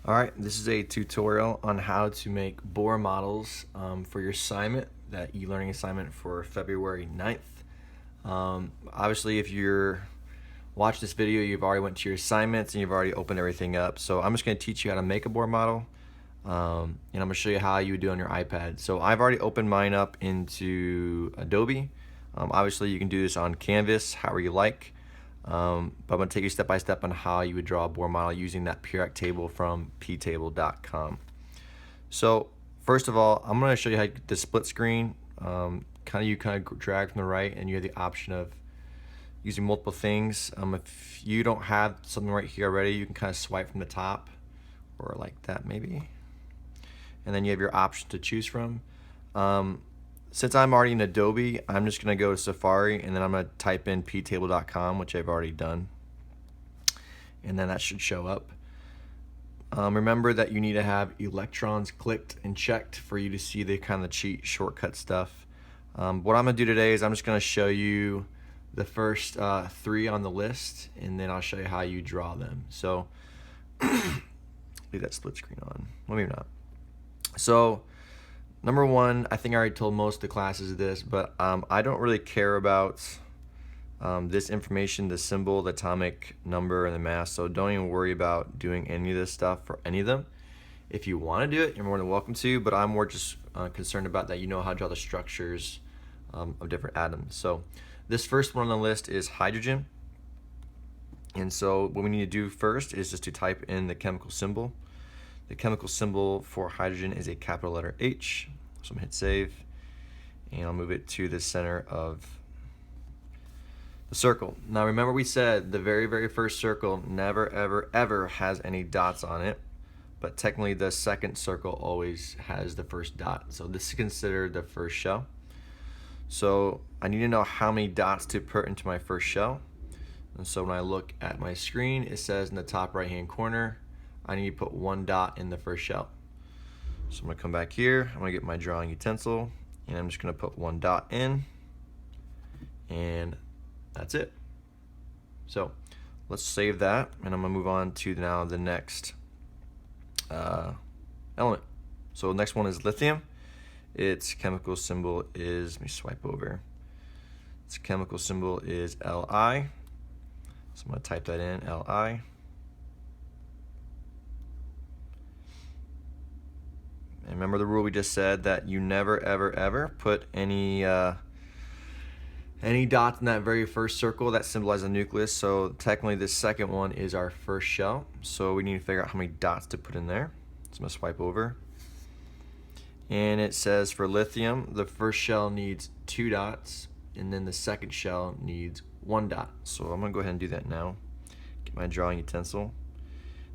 Alright, this is a tutorial on how to make Bohr models for your assignment, that e-learning assignment for February 9th. Obviously, if you're watching this video, you've already went to your assignments and you've already opened everything up. So I'm just going to teach you how to make a Bohr model, and I'm going to show you how you would do it on your iPad. So I've already opened mine up into Adobe. Obviously, you can do this on Canvas, however you like. But I'm going to take you step by step on how you would draw a Bohr model using that periodic table from ptable.com. So first of all, I'm going to show you how to get the split screen. You drag from the right, and you have the option of using multiple things. If you don't have something right here already, you can kind of swipe from the top, or like that maybe, and then you have your option to choose from. Since I'm already in Adobe, I'm just going to go to Safari, and then I'm going to type in ptable.com, which I've already done, and then that should show up. Remember that you need to have electrons clicked and checked for you to see the kind of cheat shortcut stuff. What I'm going to do today is I'm just going to show you the first 3 on the list, and then I'll show you how you draw them. So leave that split screen on. Well, maybe not. So number 1, I think I already told most of the classes this, but I don't really care about this information, the symbol, the atomic number, and the mass, so don't even worry about doing any of this stuff for any of them. If you want to do it, you're more than welcome to, but I'm more just concerned about that you know how to draw the structures of different atoms. So this first one on the list is hydrogen, and so what we need to do first is just to type in the chemical symbol. The chemical symbol for hydrogen is a capital letter H. So I'm going to hit save, and I'll move it to the center of the circle. Now remember, we said the very first circle never ever has any dots on it, but technically the second circle always has the first dot. So this is considered the first shell. So I need to know how many dots to put into my first shell. And so when I look at my screen, it says in the top right hand corner, I need to put 1 dot in the first shell. So I'm going to come back here, I'm going to get my drawing utensil, and I'm just going to put 1 dot in, and that's it. So let's save that, and I'm going to move on to now the next element. So the next one is lithium. Its chemical symbol is, let me swipe over, its chemical symbol is Li. So I'm going to type that in, Li. And remember the rule we just said, that you never ever put any dots in that very first circle that symbolize a nucleus. So technically this second one is our first shell, so we need to figure out how many dots to put in there. So I'm going to swipe over, and it says for lithium the first shell needs 2 dots, and then the second shell needs 1 dot. So I'm going to go ahead and do that now. Get my drawing utensil.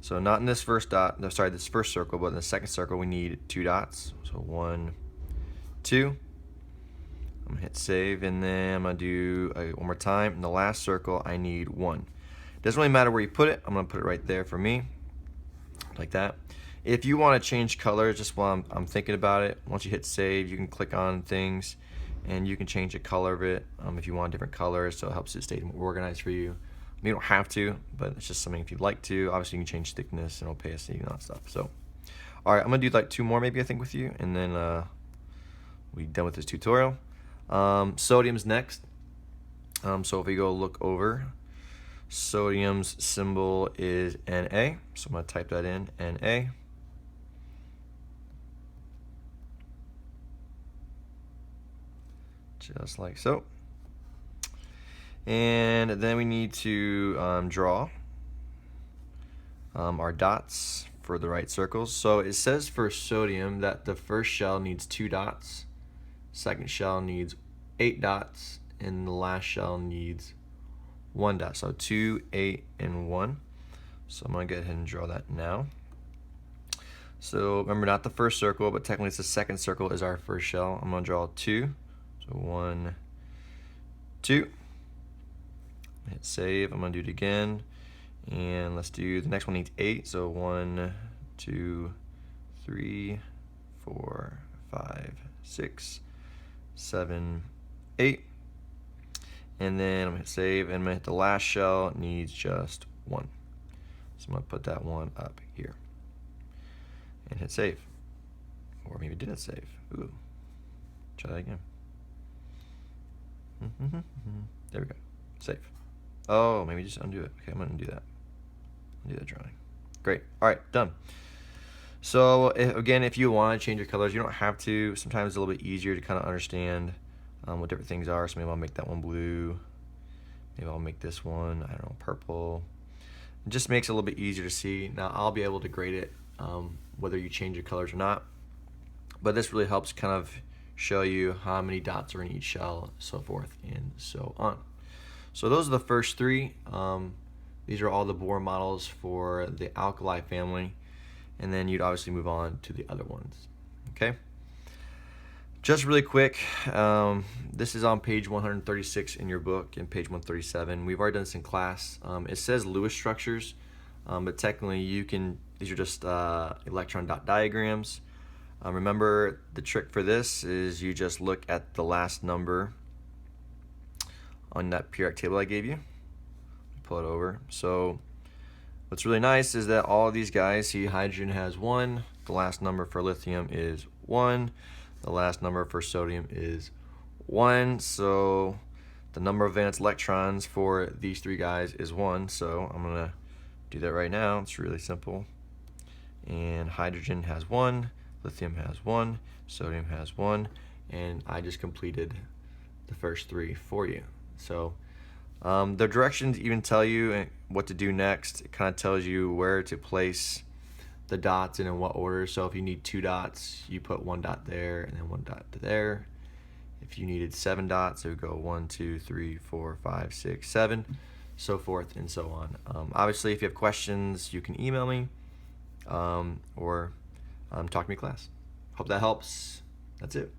So not in this first dot, no, sorry, this first circle, but in the second circle we need 2 dots. So 1, 2. I'm gonna hit save, and then I'm gonna do one more time. In the last circle, I need 1. Doesn't really matter where you put it. I'm gonna put it right there for me, like that. If you want to change colors, just while I'm thinking about it, once you hit save, you can click on things, and you can change the color of it if you want different colors, so it helps it stay more organized for you. You don't have to, but it's just something if you'd like to. Obviously, you can change thickness and opacity and all that stuff. So, all right, I'm gonna do like 2 more maybe, I think, with you, and then we'll be done with this tutorial. Sodium's next. So if we go look over, sodium's symbol is Na. So I'm gonna type that in, Na. Just like so. And then we need to draw our dots for the right circles. So it says for sodium that the first shell needs 2 dots, second shell needs 8 dots, and the last shell needs 1 dot. So 2, 8, and 1. So I'm going to go ahead and draw that now. So remember, not the first circle, but technically it's the second circle is our first shell. I'm going to draw 2. So 1, 2. Hit save. I'm going to do it again, and let's do the next one needs 8. So 1, 2, 3, 4, 5, 6, 7, 8. And then I'm going to hit save, and I'm going to hit the last shell needs just 1. So I'm going to put that one up here. and hit save. Or maybe it didn't save. Ooh. Try that again. There we go. Save. Oh, maybe just undo it. Okay, I'm gonna undo that. Undo that drawing. Great. All right, done. So again, if you want to change your colors, you don't have to. Sometimes it's a little bit easier to kind of understand what different things are. So maybe I'll make that one blue. Maybe I'll make this one, I don't know, purple. It just makes it a little bit easier to see. Now I'll be able to grade it whether you change your colors or not. But this really helps kind of show you how many dots are in each shell, so forth and so on. So those are the first three. These are all the Bohr models for the alkali family, and then you'd obviously move on to the other ones. Okay. Just really quick, this is on page 136 in your book and page 137. We've already done this in class. It says Lewis structures, but technically these are just electron dot diagrams. Remember, the trick for this is you just look at the last number on that periodic table I gave you. Pull it over. So what's really nice is that all of these guys, see, hydrogen has 1, the last number for lithium is 1, the last number for sodium is 1, so the number of valence electrons for these three guys is 1, so I'm gonna do that right now. It's really simple. And hydrogen has 1, lithium has 1, sodium has 1, and I just completed the first three for you. So the directions even tell you what to do next. It kind of tells you where to place the dots and in what order. So if you need 2 dots, you put 1 dot there and then 1 dot to there. If you needed 7 dots, it would go 1, 2, 3, 4, 5, 6, 7, so forth and so on. Obviously, if you have questions, you can email me or talk to me in class. Hope that helps. That's it.